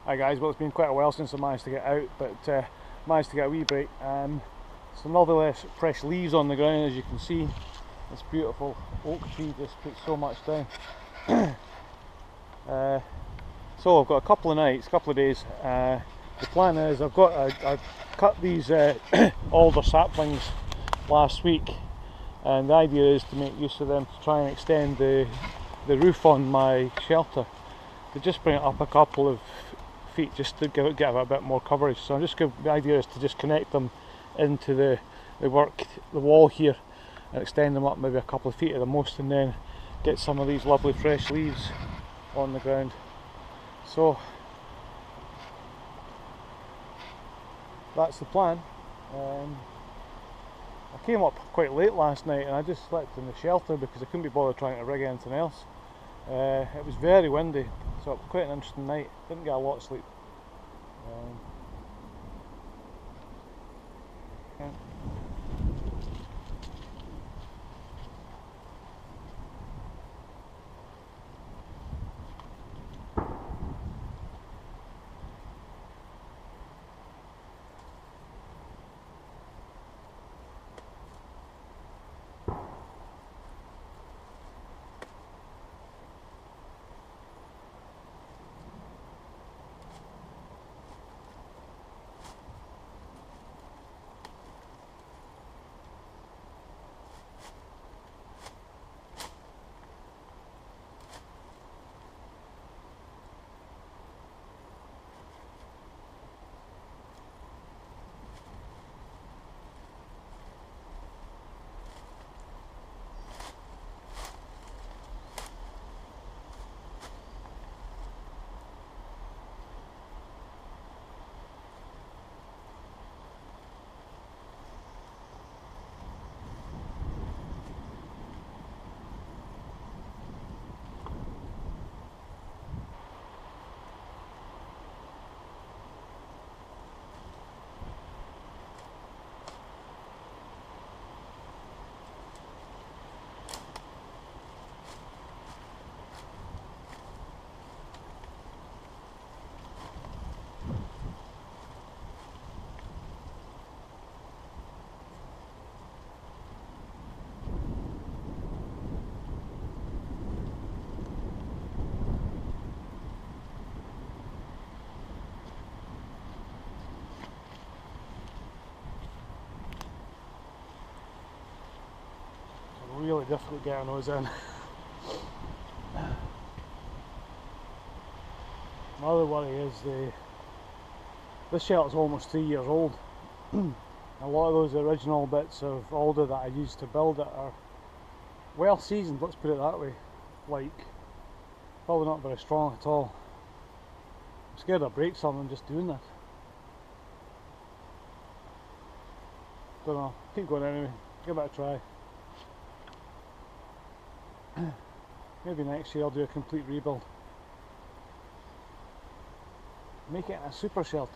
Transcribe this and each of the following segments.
Hi guys, well it's been quite a while since I managed to get out, but managed to get a wee break. So nevertheless, fresh leaves on the ground, as you can see. This beautiful oak tree just puts so much down. So I've got a couple of nights, couple of days. The plan is I cut these alder saplings last week, and the idea is to make use of them to try and extend the roof on my shelter, to just bring it up a couple of feet, just to give it a bit more coverage. So the idea is to just connect them into the wall here and extend them up maybe a couple of feet at the most, and then get some of these lovely fresh leaves on the ground. So that's the plan. I came up quite late last night and I just slept in the shelter because I couldn't be bothered trying to rig anything else. It was very windy, so it was quite an interesting night. Didn't get a lot of sleep. Yeah. Really difficult getting those in. Another worry is this shelter's almost 3 years old. A lot of those original bits of alder that I used to build it are well seasoned, let's put it that way. Like, probably not very strong at all. I'm scared I'll break something just doing this. Don't know, keep going anyway, give it a try. Maybe next year I'll do a complete rebuild. Make it a super shelter.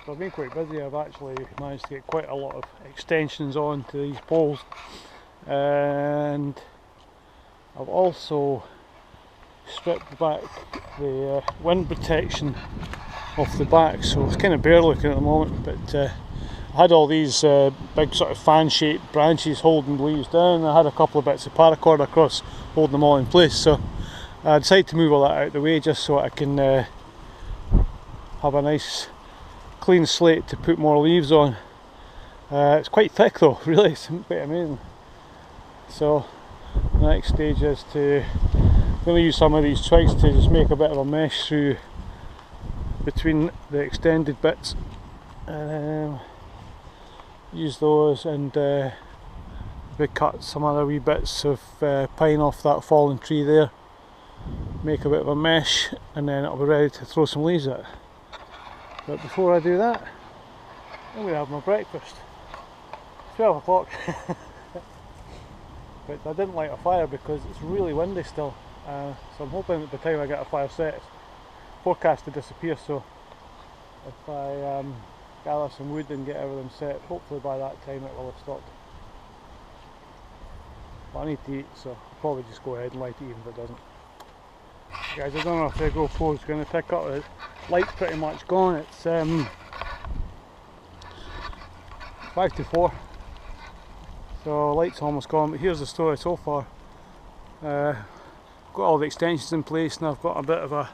So I've been quite busy. I've actually managed to get quite a lot of extensions on to these poles, and I've also stripped back the wind protection off the back, so it's kind of bare looking at the moment, but I had all these big sort of fan shaped branches holding the leaves down. I had a couple of bits of paracord across holding them all in place, so I decided to move all that out of the way just so I can have a nice clean slate to put more leaves on. It's quite thick though, really, it's quite amazing. So the next stage is I'm going to use some of these twigs to just make a bit of a mesh through between the extended bits. Use those and we cut some other wee bits of pine off that fallen tree there. Make a bit of a mesh and then it'll be ready to throw some leaves at. But before I do that, I'm going to have my breakfast. 12 o'clock. But I didn't light a fire because it's really windy still. So I'm hoping that by the time I get a fire set, it's forecast to disappear. So if I gather some wood and get everything set, hopefully by that time it will have stopped. But I need to eat, so I'll probably just go ahead and light it even if it doesn't. Guys, I don't know if the GoPro is going to pick up. The light's pretty much gone. It's 5 to 4, so light's almost gone. But here's the story so far. Got all the extensions in place, and I've got a bit of a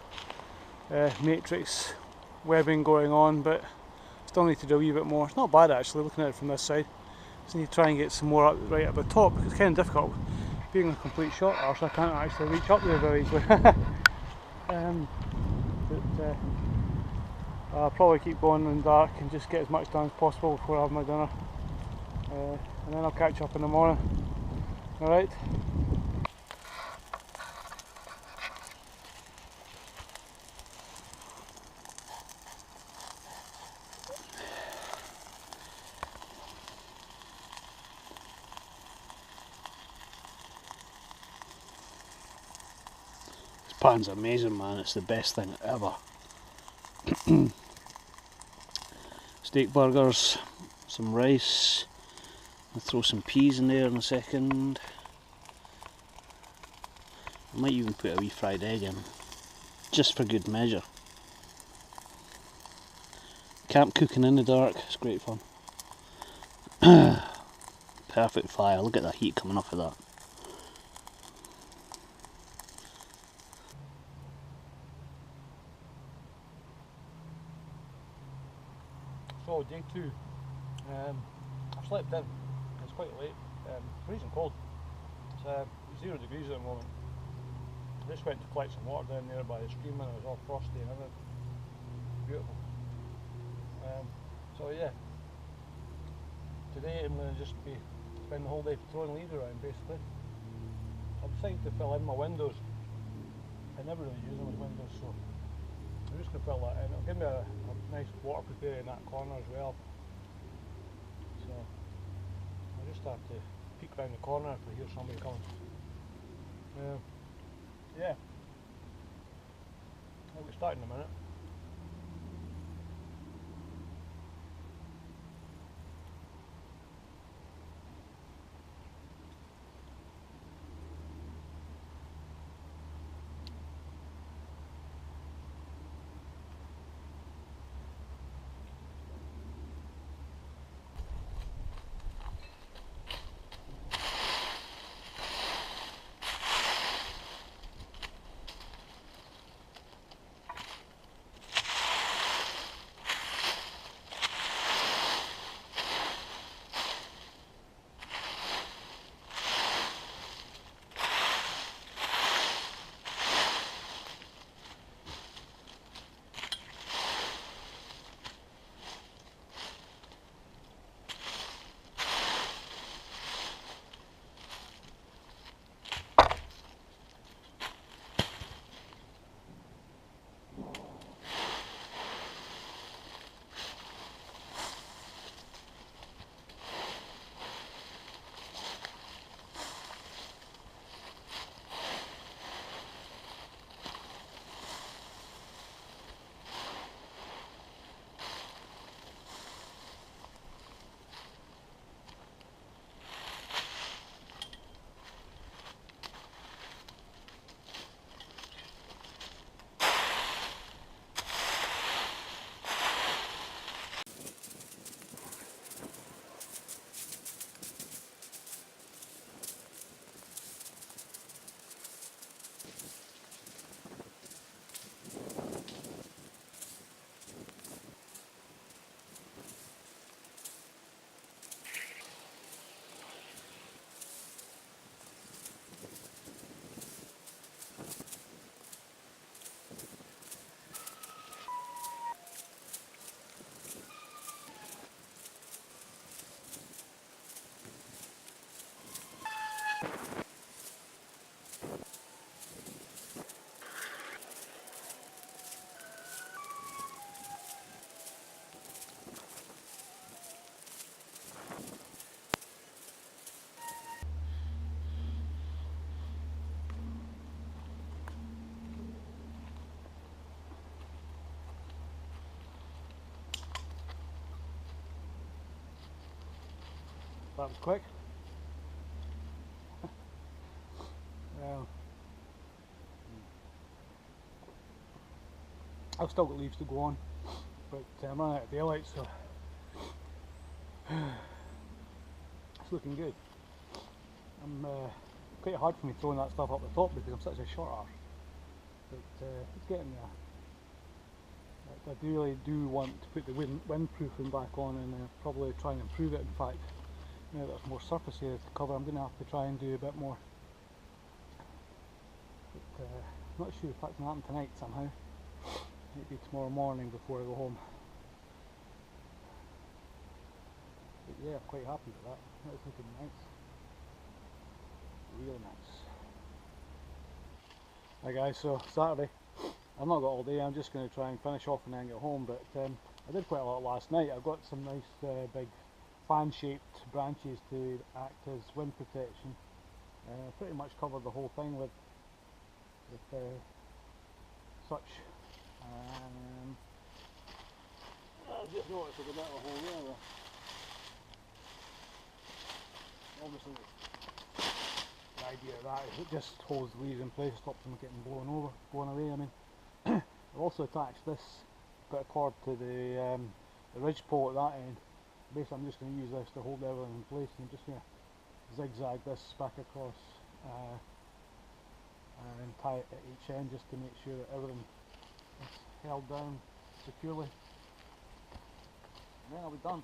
matrix webbing going on, but still need to do a wee bit more. It's not bad actually, looking at it from this side. Just need to try and get some more up right at the top, because it's kind of difficult being a complete shot arse. I can't actually reach up there very easily. I'll probably keep going in the dark and just get as much done as possible before I have my dinner, and then I'll catch up in the morning. Alright. Pan's amazing, man. It's the best thing ever. Steak burgers, some rice. I'll throw some peas in there in a second. I might even put a wee fried egg in, just for good measure. Camp cooking in the dark, it's great fun. Perfect fire, look at that heat coming off of that. So day 2, I've slept in. It's quite late. Freezing cold. It's 0 degrees at the moment. I just went to collect some water down there by the stream and it was all frosty and everything. Beautiful. So yeah, today I'm going to just spend the whole day throwing leaves around basically. I've decided to fill in my windows. I never really use them as windows, so I'm just going to fill that in. It'll give me a nice waterproof area in that corner as well. So I'll just have to peek round the corner if I hear somebody coming. Yeah, I'll get started in a minute. That was quick. Well, I've still got leaves to go on, but I'm running out of daylight, so it's looking good. I'm quite hard for me throwing that stuff up the top because I'm such a short arse, but it's getting there. I really do want to put the windproofing back on and probably try and improve it. In fact, now that there's more surface area to cover, I'm going to have to try and do a bit more. But I'm not sure if that's going to happen tonight somehow. Maybe tomorrow morning before I go home. But yeah, I'm quite happy with that. That's looking nice. Really nice. Hi guys, so Saturday. I've not got all day, I'm just going to try and finish off and then get home, but I did quite a lot last night. I've got some nice big fan shaped branches to act as wind protection. Pretty much covered the whole thing with such. I just noticed there's a bit of a hole there. Obviously the idea of that is it just holds the leaves in place, stops them getting blown away. I mean, I've also attached this bit of cord to the ridge pole at that end. Basically I'm just going to use this to hold everything in place, and I'm just going to zigzag this back across and tie it at each end just to make sure that everything is held down securely. And then I'll be done.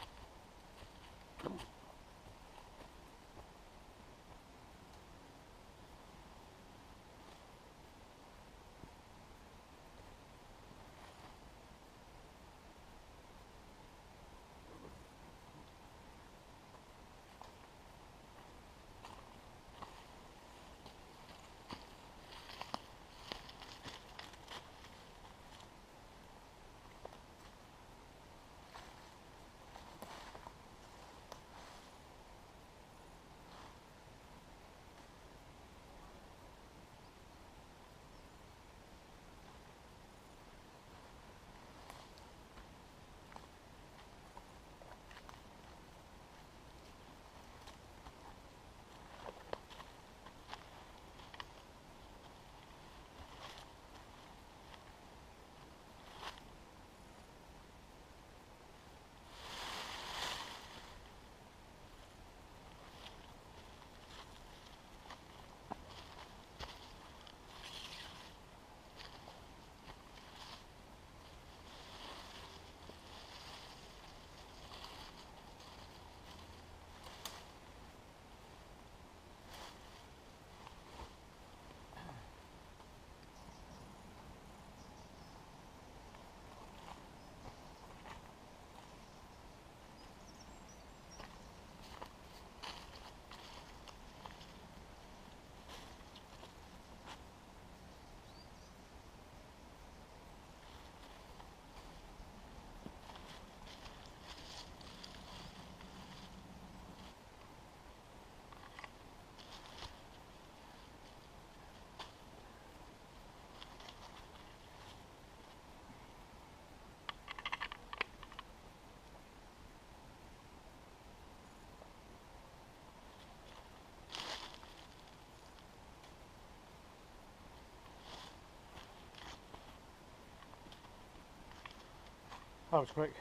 That was quick.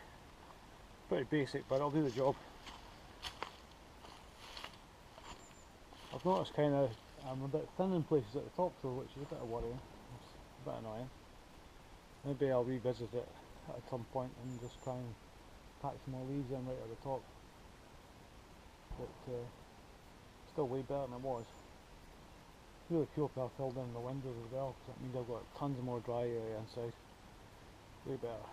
Pretty basic, but it'll do the job. I've noticed I'm a bit thin in places at the top though, which is a bit of worrying. It's a bit annoying. Maybe I'll revisit it at some point and just try and pack some more leaves in right at the top. But still way better than it was. Really cool if I filled in the windows as well, because that means I've got tons more dry area inside. Way better.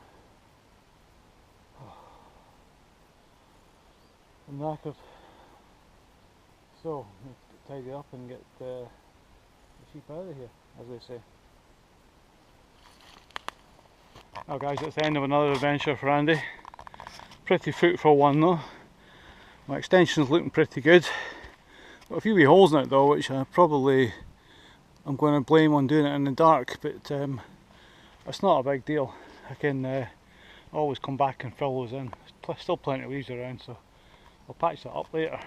I'm knackered, so I need to tidy up and get the sheep out of here, as they say. Now guys, it's the end of another adventure for Andy. Pretty fruitful one though. My extension's looking pretty good. Got a few wee holes in it though, which I'm going to blame on doing it in the dark, but it's not a big deal. I can always come back and fill those in. There's still plenty of leaves around, so I'll patch that up later.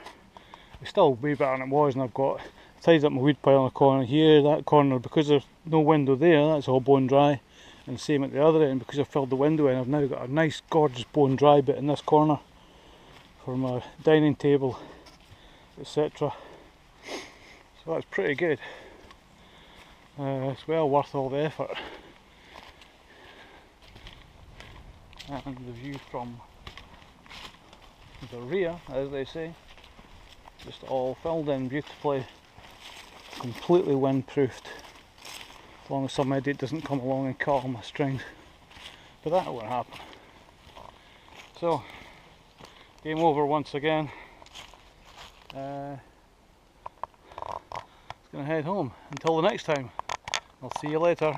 It's still way better than it was, and I've got tied up my weed pile in the corner here. That corner, because there's no window there, that's all bone dry. And same at the other end, because I've filled the window in, I've now got a nice gorgeous bone dry bit in this corner for my dining table, etc. So that's pretty good. It's well worth all the effort. And the view from the rear, as they say, just all filled in beautifully, completely windproofed, as long as some idiot doesn't come along and cut all my strings, but that won't happen. So, game over once again. Just gonna head home. Until the next time, I'll see you later.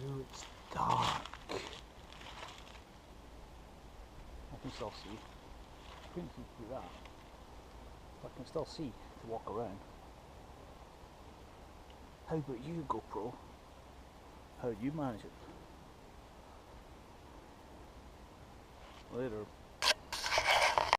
Now it's dark. I can still see. I couldn't see through that. But I can still see to walk around. How about you, GoPro? How do you manage it? Later.